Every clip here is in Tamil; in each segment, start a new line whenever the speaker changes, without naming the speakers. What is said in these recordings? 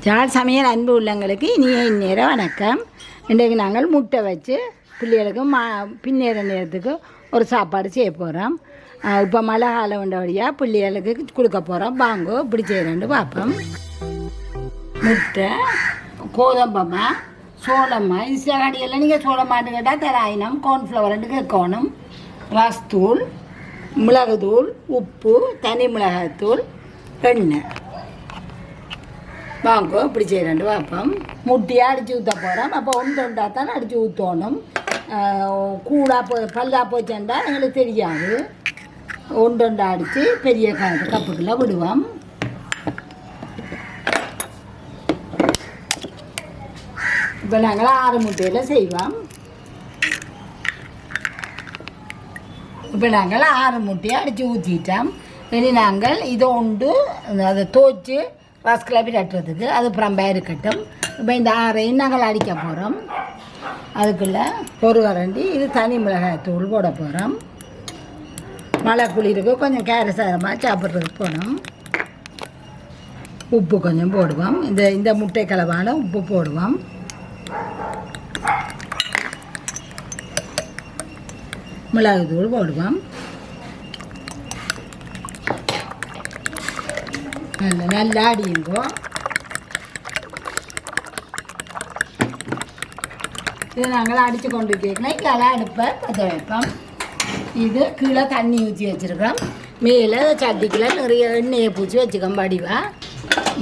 யாழ் சமையல் அன்பு உள்ளங்களுக்கு இனிய இந்நேரம் வணக்கம். இன்றைக்கு நாங்கள் முட்டை வச்சு பிள்ளைகளுக்கு பின்னேற நேரத்துக்கு ஒரு சாப்பாடு செய்ய போகிறோம். இப்போ மழை காலம் வழியாக பிள்ளைகளுக்கு கொடுக்க போகிறோம். வாங்கோ இப்படி செய்கிறேன்னு பார்ப்போம். முட்டை, கோதம்பம்மா, சோளம்மா, இது சில கடையெல்லாம் நீங்கள் சோளமாட்டு கேட்டால் தராயினம், கார்ன்ஃப்ளவர்ட்டு கேட்கணும், ரஸ்தூள், மிளகுத்தூள், உப்பு, தனி மிளகாய்த்தூள், எண்ணெய். வாங்கோ இப்படி செய்கிறேன் பார்ப்போம். முட்டையாக அடித்து ஊற்ற போகிறோம். அப்போ ஒன்று தான் அடித்து ஊற்றணும். கூடாக பல்லா போச்சேன்டா எங்களுக்கு தெரியாது. ஒன்று அடித்து பெரிய கப்புக்குள்ளே விடுவோம். இப்போ நாங்கள் 6 முட்டையில் செய்வோம். இப்போ நாங்கள் 6 முட்டையை அடித்து ஊற்றிட்டோம். இனி நாங்கள் இதை உண்டு அதை தோய்ச்சி ரஸ்கில் விரட்டுறதுக்கு அது புறம்பா இருக்கட்டும். இப்போ இந்த 6ஐயும் நாங்கள் அடிக்க போகிறோம். அதுக்குள்ளே ஒரு கரண்டி இது தனி மிளகாய் தூள் போட போகிறோம். மழை குளிருக்கு கொஞ்சம் கேரசாரமாக சாப்பிட்றதுக்கு போனோம். உப்பு கொஞ்சம் போடுவோம். இந்த முட்டை கலவான உப்பு போடுவோம். மிளகுத்தூள் போடுவோம். நல்லா அடியுங்கோ. இதை நாங்கள் அடித்து கொண்டு கேட்கலாம். இங்கே அடுப்பை பற்ற வைப்போம். இது கீழே தண்ணி ஊற்றி வச்சுருக்கோம். மேலே சட்டிக்குள்ளே நிறைய எண்ணெயை பூச்சி வச்சுக்கோம்.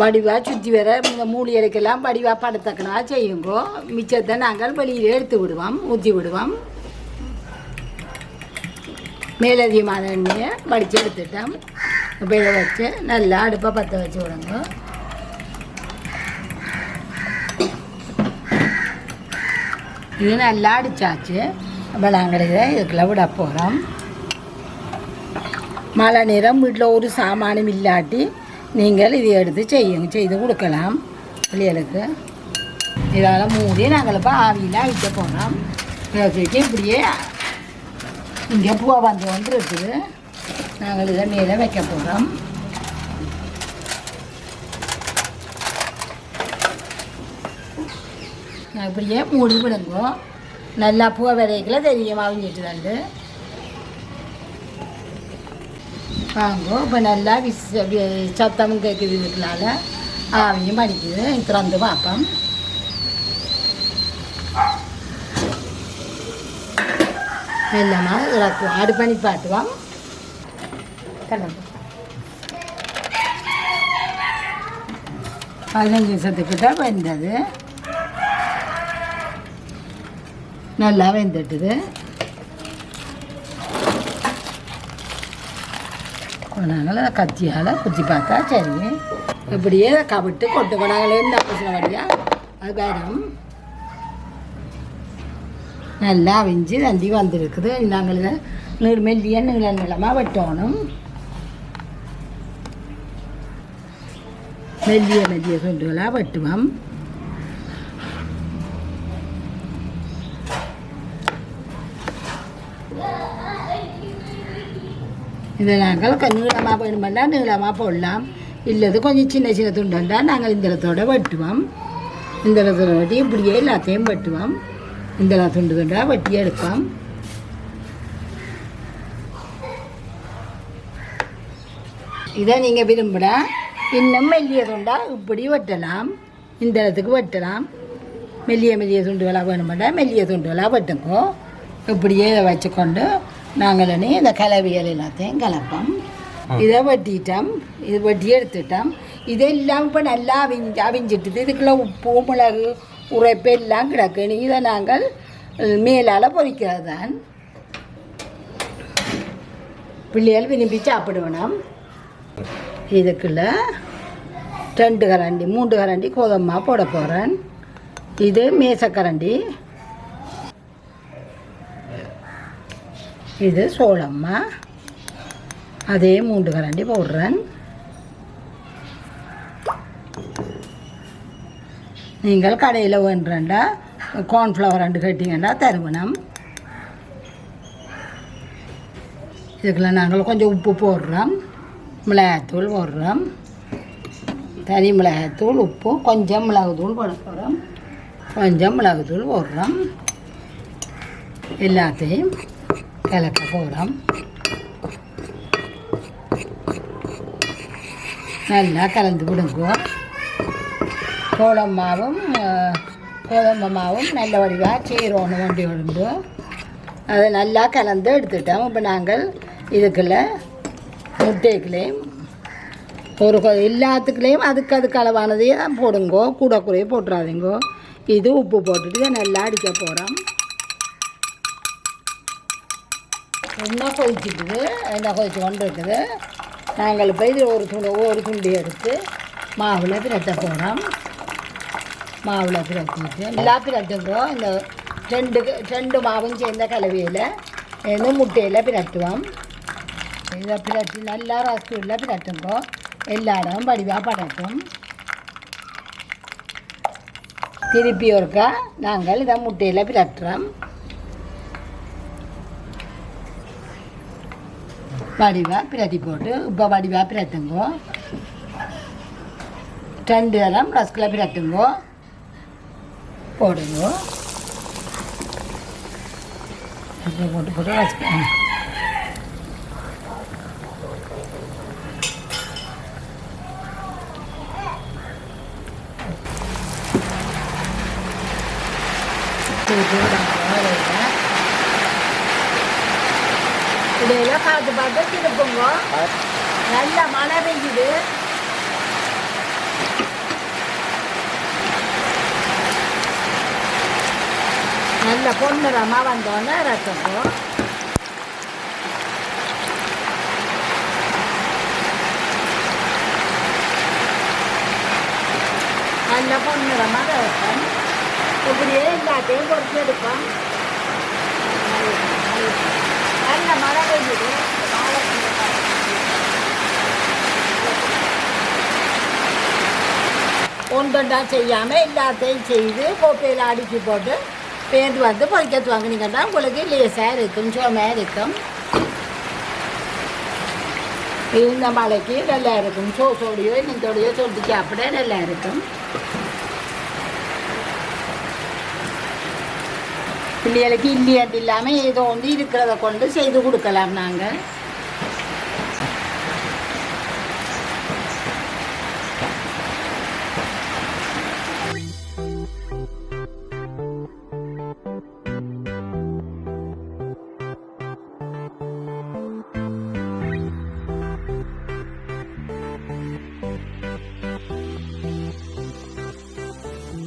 வடிவாக சுற்றி வர இந்த மூலிகைக்கெல்லாம் வடிவாக படுத்தக்கனா செய்யுங்கோ. மிச்சத்தை நாங்கள் வெளியில் எடுத்து விடுவோம், ஊற்றி விடுவோம். மேலதிகமான எண்ணெயை வடித்து எடுத்துட்டோம். இப்போ இதை வச்சு நல்லா அடுப்பை பற்ற வச்சு விடுங்க. இது நல்லா அடித்தாச்சு. அப்போ நாங்கள் இதை இதுக்குள்ளே விட போகிறோம். மழை நேரம் வீட்டில் ஒரு சாமானும் இல்லாட்டி நீங்கள் இதை எடுத்து செய்து கொடுக்கலாம் பிள்ளைகளுக்கு. இதால் மூடி நாங்கள் இப்போ ஆவியில் வைக்க போகிறோம். இதை வச்சுட்டு இப்படியே இங்கே பூவை வந்து கொண்டு இருக்குது. நாங்கள் இதை மேலே வைக்க போகிறோம். இப்படியே மூடி விடுங்க. நல்லா பூவை விதைக்கல தெரியும் அவிஞ்சிட்டு தண்டு வாங்கோ. இப்போ நல்லா சத்தமும் கேட்குது. இருக்கிறனால ஆவியும் படிக்குது. திறந்து பார்ப்போம். எல்லாமா இறக்குவோம். அடுப்பணி பாட்டுவோம். 15 நிமிஷத்துக்கு தான் வெந்தது. நல்லா வெந்துட்டுது. நாங்கள் கத்தியால் குத்தி பார்த்தா சரி. இப்படியே கவிட்டு கொட்டு கொண்டாங்களே அவசர வழியாக அது வேறும் நல்லா அவிஞ்சு தண்டி வந்துருக்குது. நாங்கள் மெல்லிய நீளமாக வெட்டணும். மெல்லிய துண்டுகளாக வெட்டுவோம். இதை நாங்கள் நீளமாக வேணுமெல்லாம் நீளமாக போடலாம். இல்லது கொஞ்சம் சின்ன துண்டுண்டா நாங்கள் இந்த இடத்தோட வெட்டுவோம். இந்த இடத்தோட வெட்டி இப்படியே எல்லாத்தையும் வெட்டுவோம். இந்த துண்டாக வெட்டி எடுப்போம். இதை நீங்கள் விரும்பினா இன்னும் மெல்லிய துண்டா இப்படி வெட்டலாம். இந்த இடத்துக்கு வெட்டலாம். மெல்லிய துண்டுகளாக வேணுமெண்டா மெல்லிய துண்டுகளாக வெட்டுங்கோ. இப்படியே இதை வச்சுக்கொண்டு நாங்கள் இந்த கலவியல் எல்லாத்தையும் கலப்போம். இதை வெட்டிட்டோம். இது வெட்டி எடுத்துட்டோம். இது இல்லாமல் இப்போ நல்லா அவிஞ்சிட்டுது. இதுக்குள்ளே உப்பு, மிளகு, உரைப்பு எல்லாம் கிடக்கு. இதை நாங்கள் மேலால் பொரிக்கிறது தான். பிள்ளைகள் விரும்பி சாப்பிடுவேணும். இதுக்குள்ள 2 கரண்டி 3 கரண்டி கோதம்மா போட போகிறேன். இது மேசக்கரண்டி. இது சோளம்மா. அதே 3 கரண்டி போடுறேன். நீங்கள் கடையில் வேண்டுறேன்டா கார்ன்ஃப்ளவர் 2 கட்டிங்கன்னா தருவணும். இதுக்குள்ள நாங்கள் கொஞ்சம் உப்பு போடுறோம். மிளகாய்த்தூள் போடுறோம். தனி மிளகாய்த்தூள் உப்பு கொஞ்சம் மிளகுத்தூள் போட போகிறோம். கொஞ்சம் மிளகுத்தூள் போடுறோம். எல்லாத்தையும் கலக்க போகிறோம். நல்லா கலந்து விடுங்க. கோதம்பு மாவும் நல்ல வடிவாக சீரோன்னு வண்டி விடுங்க. அதை நல்லா கலந்து எடுத்துட்டோம். இப்போ நாங்கள் இதுக்குள்ள முட்டைக்குள்ளேயும் எல்லாத்துக்குள்ளேயும் அதுக்கு அளவானதையே தான் போடுங்கோ. கூட குறைய போட்டுறாதீங்கோ. இது உப்பு போட்டுட்டு இதை நல்லா அடிக்க போகிறோம். எண்ணெய் கொதிச்சுட்டுது. எண்ணெய் கொதிச்சு கொண்டு இருக்குது. நாங்கள் இப்போ இது ஒரு துண்டி எடுத்து மாவில் பிரட்ட போகிறோம். மாவில் பிரட்டிட்டு நல்லா பிரட்டுங்கோ. இந்த ரெண்டு மாவும் சேர்ந்த கலவையில் இந்த முட்டையில் பிரட்டுவோம். இதை பிரட்டி நல்லா ரசூலில் பிரட்டுங்கோ. எல்லா இடமும் வடிவாக படட்டும். திருப்பி ஒருக்கா நாங்கள் இதை முட்டையில் பிரட்டுறோம். வடிவாக பிரட்டி போட்டு இப்போ வடிவாக பிரட்டுங்கோ. 2 தரம் ரஸ்கில் பிரட்டுங்கோ. போடுங்கோ. போட்டு ரஸ்க் இதையெல்லாம் பார்த்து திருப்புங்க. நல்ல மழை பெய்யுது. நல்ல பொன்னிறமாக வந்தோன்னே ரசப்போ. நல்ல பொன்னிறமாக ரசம். இப்படியே எல்லாத்தையும் பொறுத்து எடுப்போம். நல்ல மழை பெய்யுது. ஒன்றா செய்யாமல் எல்லாத்தையும் செய்து கோப்பையில் அடித்து போட்டு பேர்ந்து வந்து பொறிக்கத்து வாங்கினீங்கன்னா உங்களுக்கு லேசாக இருக்கும், சோமையாக இருக்கும். இந்த மழைக்கு நல்லா இருக்கும். சோசோடையோ இன்னத்தோடையோ சொட்டு சாப்பிட நல்லா இருக்கும். பிள்ளைகளுக்கு இல்லையாட்டு இல்லாமல் ஏதோ ஒன்று இருக்கிறத கொண்டு செய்து கொடுக்கலாம் நாங்கள்.